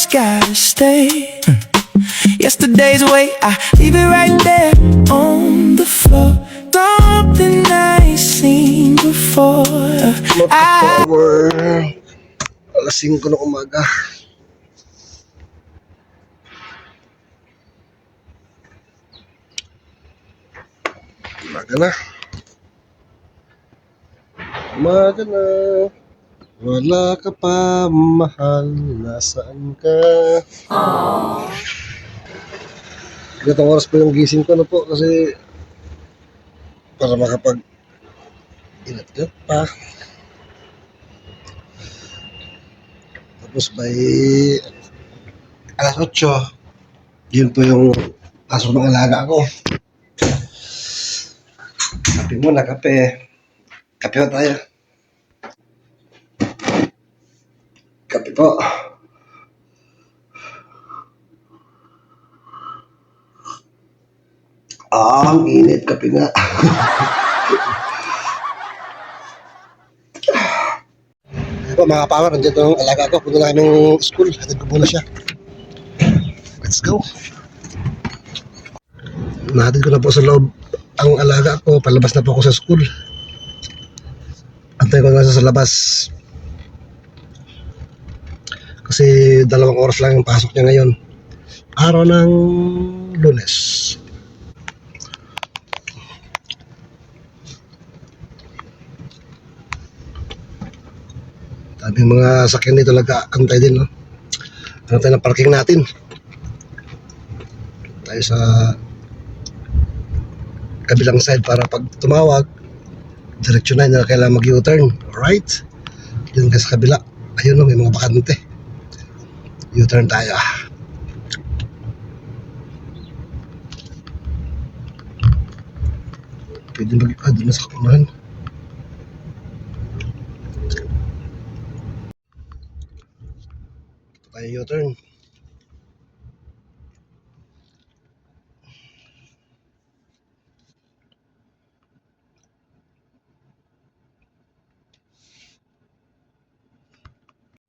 always gotta stay. Yesterday's way, I leave it right there on the floor. Something I ain't seen before. Power. Alas 5 ng umaga. Umaga na. Umaga na. Wala ka pa, mahal. Nasaan ka? Ganitong oras po yung gising ko na po kasi para makapag inat-inat pa. Tapos by alas 8, yun po yung pasok ng alaga ko. Kape muna, kape. Kape po tayo. Kape po. Ang init, kape nga. Ayun po mga power, nandiyan yung alaga ko. Punta na kaming school. Hatid ko muna siya. Let's go. Nahatid ko na po sa loob ang alaga ko. Palabas na po ako sa school. Antay ko na sa labas. Kasi 2 oras lang yung pasok niya ngayon. Araw ng Lunes. Sabi mga sakyan dito nag-aantay din, no? Antay ng parking natin. Tayo sa kabilang side para pag tumawag, direksyon na kailangan mag-U-turn. Alright? Yun ka sa kabila. Ayun, no, may mga bakante. U-turn tayo. Pwede doon na sa kunahan. Ito tayo U-turn.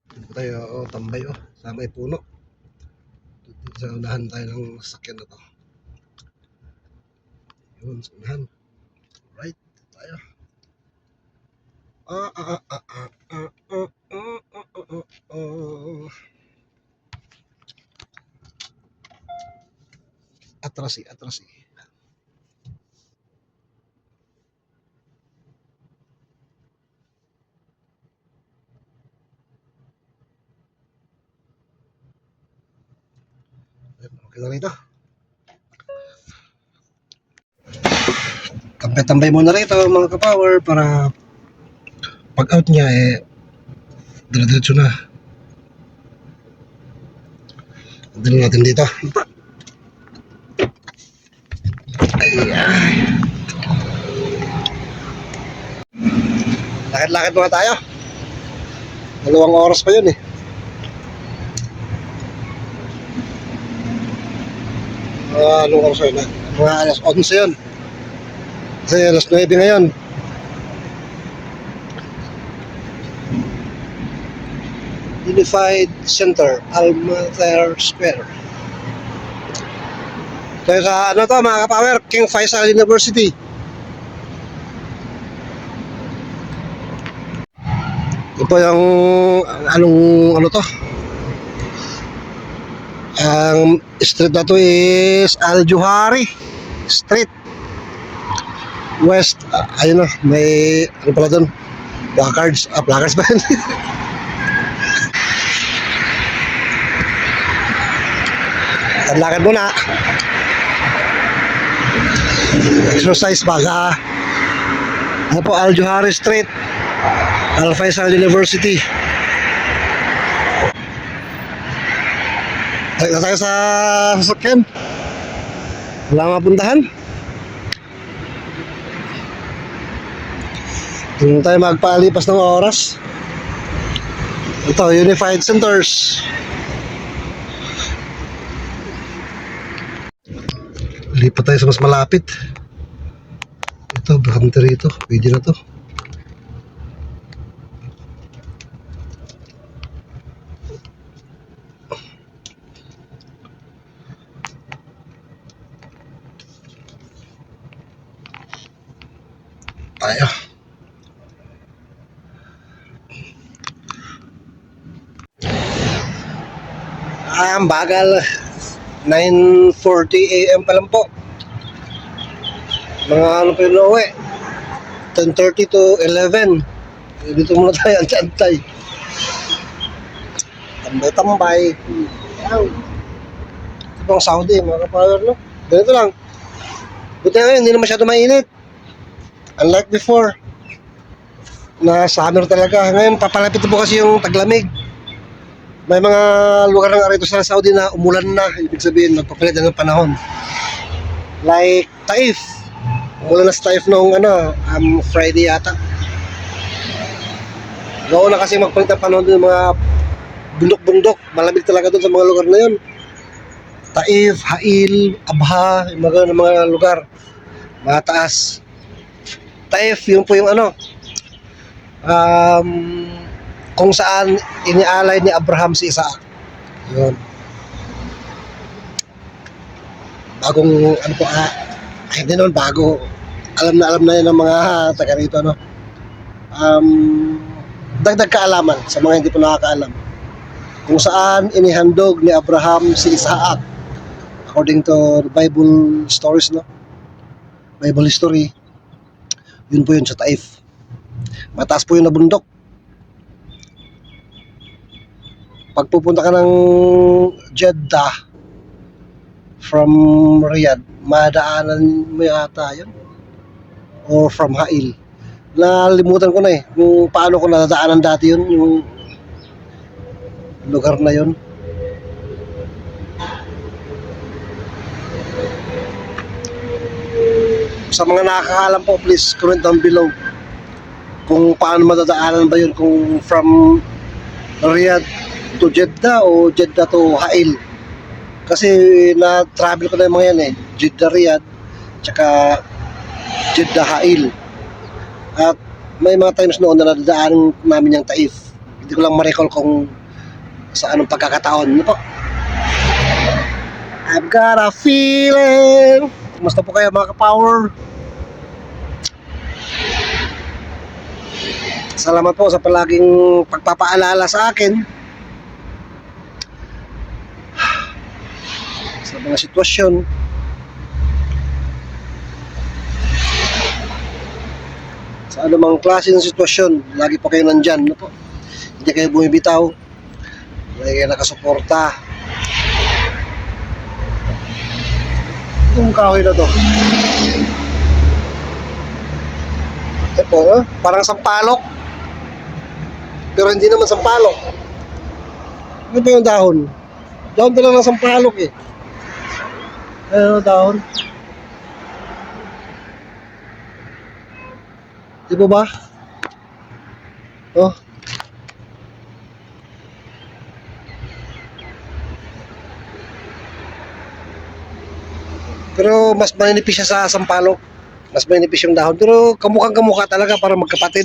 Dito tayo, tambay, sa may puno. Dito sa unahan tayo ng sasakyan na to. Yun, sa unahan. Right, tayo. Atrasi. Okay na rito. Tambay-tambay muna rito mga ka-power para pag out niya dire-diretso na. Dali natin dito. Ay. Lakad-lakad muna tayo. 2 oras pa yun anong oras yun? Mga alas 11 yun. Kasi alas 9 ngayon. Unified Center, Almater Square. Kaya sa ano to mga ka-power, King Faisal University. Ito yung ano to? Ang street na to is Al-Juhari Street West. Ayun na, may ano pala doon? Placards ba yun? Lakad muna. Exercise baga. Ano po, Al-Juhari Street, Al Faisal University. Balik na tayo sa sasakyan. Wala mapuntahan. Hindi tayo magpalipas ng oras. Ito, Unified Centers. Lipat tayo sa mas malapit. Ito, bakante rito. Pwede na to. tayo. Ang bagal. 9:40 AM pa lang po. Mga ano pa yun uwi? 10:30 to 11. Dito muna tayo, antay-antay. Tambay-tambay. Yan. Ito pang Saudi, mga kapower, no? Ganito lang. Buti ngayon, hindi na masyado mainit. Unlike before. Na summer talaga. Ngayon, papalapit po kasi yung taglamig. May mga lugar nga rito sa Saudi na umulan na. Ibig sabihin, magpapalit na ng panahon. Like Taif. Umulan na sa Taif noong Friday yata. Gawin na kasi magpalit ng panahon din mga bundok-bundok. Malamig talaga doon sa mga lugar na yun. Taif, Hail, Abha, yung mga lugar. Mga taas. Taif, yun po yung kung saan inialay ni Abraham si Isaac. Yun. Bagong hindi naman bago. Alam na yun ng mga taga rito, no? Dagdag kaalaman sa mga hindi po nakakaalam. Kung saan inihandog ni Abraham si Isaac. According to the Bible stories, no? Bible history. Yun po yun sa Taif. Mataas po yung nabundok. Pag pupunta ka ng Jeddah from Riyadh, madaanan mo yata yun. Or from Hail. Nalimutan ko na kung paano ko nadadaanan dati yun, yung lugar na yun. Sa mga nakakaalam po, please comment down below kung paano madadaanan ba yun, kung from Riyadh to Jeddah o Jeddah to Hail. Kasi na-travel ko na yung mga yan Jeddah Riyadh tsaka Jeddah Hail. At may mga times noon na nadadaanan namin yung Taif. Hindi ko lang ma-recall kung sa anong pagkakataon. Ano po? I've got a feeling. Kumusta po kayo mga ka-power? Salamat po sa palaging pagpapaalala sa akin sa mga sitwasyon. Sa anumang klase ng sitwasyon, lagi po kayo nandyan, no po? Hindi kayo bumibitaw, lagi kayo nakasuporta. Itong kahoy na to, ito, parang sampalok, pero hindi naman sampalok. Ano ba yung dahon? Dahon talaga ng sampalok Ano dahon? Di ba? Oh. Pero mas maninipis siya sa sampalok. Mas maninipis yung dahon. Pero kamukhang-kamukha talaga para magkapatid.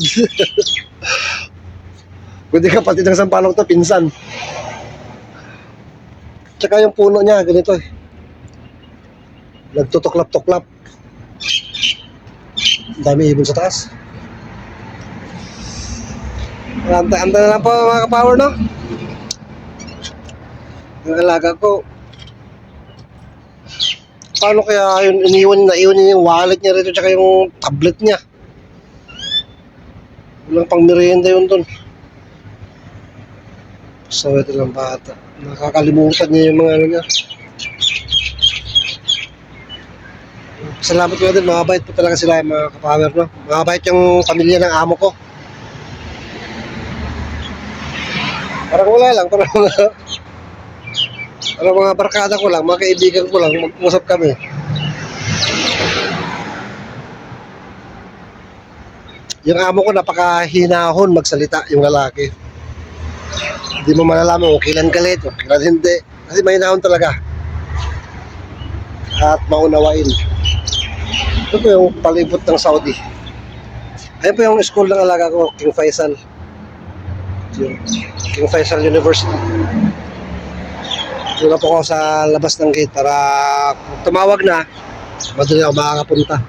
Kundi kapatid ng sampalok to, pinsan. Tsaka yung puno niya, ganito nagtutuklap-tuklap. Dami ibon sa taas. Antay na lang po mga ka-power, no? Yung alaga ko, paano kaya yun iniwan niya yung wallet niya rito tsaka yung tablet niya? Walang pang merienda yun dun. So ito lang bata, nakakalimutan niya yung mga niya. Salamat ko din, mabait po talaga sila mga ka-power, no? Mabait yung pamilya ng amo ko. Parang wala lang, parang mga barkada ko lang, mga kaibigan ko lang, mag-usap kami. Yung amo ko napakahinahon magsalita, yung lalaki. Hindi mo malalaman kung kailan galit, kung kailan hindi. Kasi mahinahon talaga. At maunawain. Ito po yung palibot ng Saudi. Ayun po yung school ng alaga ko, King Faisal. King Faisal University. Doon na po ako sa labas ng gate para kung tumawag na, madali ako makakapunta.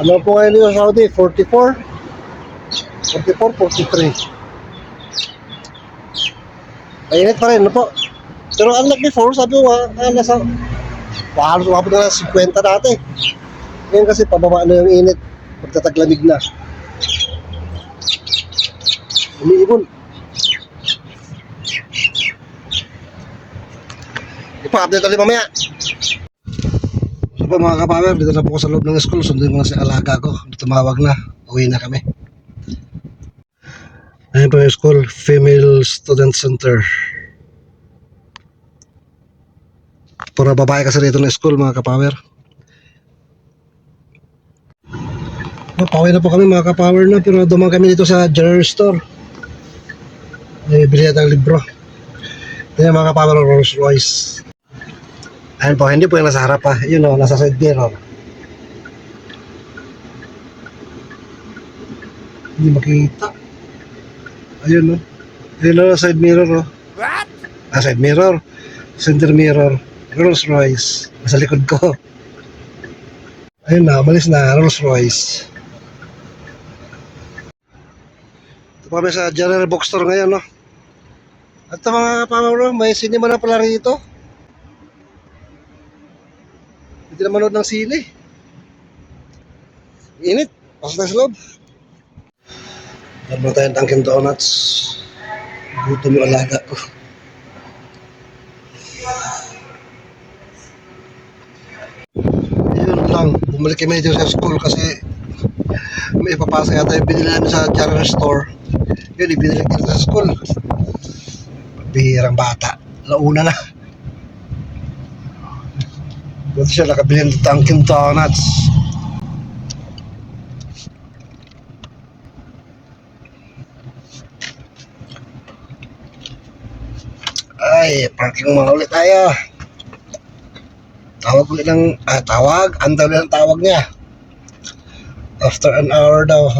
Ano po ngayon dito sa Saudi? 44? 44, 43. Mainit pa rin, ano po? Pero unlike before, sabi ko nasa halos umabot na 50 dati. Ngayon kasi pababa na yung init. Pagtataglamig na. Umiibon. Ipa-update ulit mamaya. So po mga kapawer, dito na po ko sa loob ng school. Sundin ko na si alaga ko. Tumawag na. Uwi na kami. Ayan po yung school. Female Student Center. Pura babae kasi dito na school mga kapawer. Pauwi na po kami mga kapower na, pero dumaan kami dito sa general store. Bili natin ng libro. Ito yung mga kapower ng Rolls Royce. Ayan po, hindi po yung nasa harap pa. Yun o, nasa side mirror. Hindi makita. Ayun o. Ayun o, side mirror o. What? Side mirror. Center mirror. Rolls Royce. Nasa likod ko. Ayun na, umalis na. Rolls Royce. Ito kami sa general bookstore ngayon, no? At ito mga kapamaro, may cinema na pala rito. Hindi na manood ng sili. Init. Pasok tayo sa loob. Meron tayong Dunkin Donuts. Gutom yung alaga ko. Yun lang. Bumalik kami dito sa school kasi may ipapasa yata yung binili namin sa general store. Yun, ibinili dito sa school. Bihirang bata. Launa na. Buti siya nakabili ng Dunkin Donuts. Ay, parking mga ulit tayo. Tawag ulit ng, antaw ulit ang tawag niya. After an hour daw.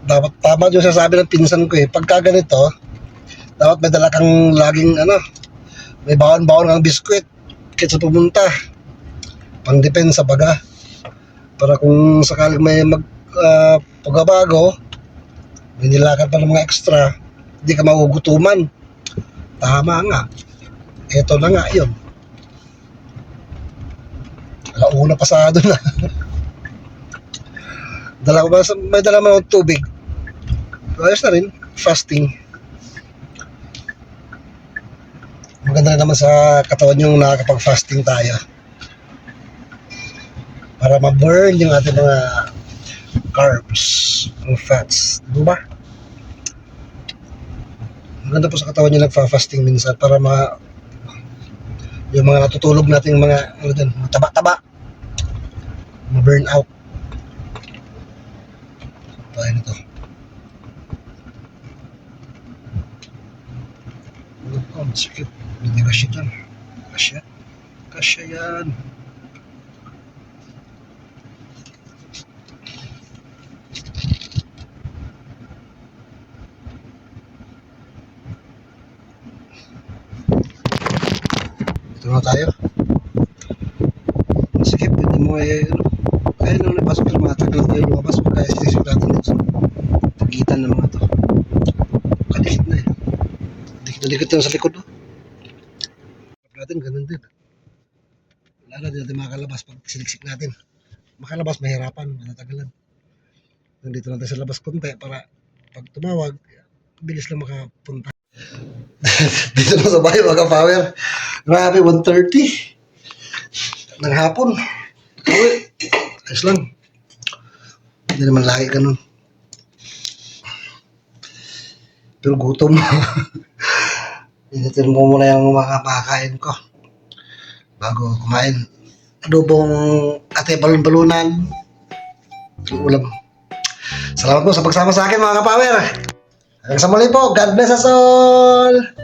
Dapat tama yung sasabi ng pinsan ko eh. Pagka ganito, dapat may dala kang laging may baon-baon kang biskwit kahit sa pumunta. Pang-depend sa baga. Para kung sakaling may pagbabago, may nilakad pa ng mga extra, hindi ka magugutuman. Tama nga. Ito na nga yun. Alauna pasado na. May dala mo ng tubig. Ayos na rin. Fasting. Maganda naman sa katawan yung nakakapag-fasting tayo. Para ma-burn yung ating mga carbs, ang fats. Di ba? Maganda po sa katawan yung nagfa-fasting minsan para yung mga natutulog nating mga taba-taba ma-burn out. Tayo nito. Oh, sakit. Hindi kasya dyan. Kasya yan. Ito na tayo. Sige, pwede mo kaya nung napasok yung mga tagal tayo lumabas kaya sinisip natin dito. Tagitan ng mga to. Kadikit na eh. Dikit na sa likod no? Natin ganun din. Wala na din natin makalabas pag siliksik natin. Makalabas mahirapan, matatagalan. Nandito natin sa labas konti para pag tumawag, bilis lang makapunta. Dito na sa bahay mga power. Grabe, 1:30 ng hapon. Uy, ayos lang. Hindi naman lagi ganun. Pero gutom. Initin mo muna yung mga makakain ko bago kumain. Adobong ate balon-balunan. Ulam. Salamat po sa pagsama sa akin mga kapower. Hanggang sa muli po. God bless us all.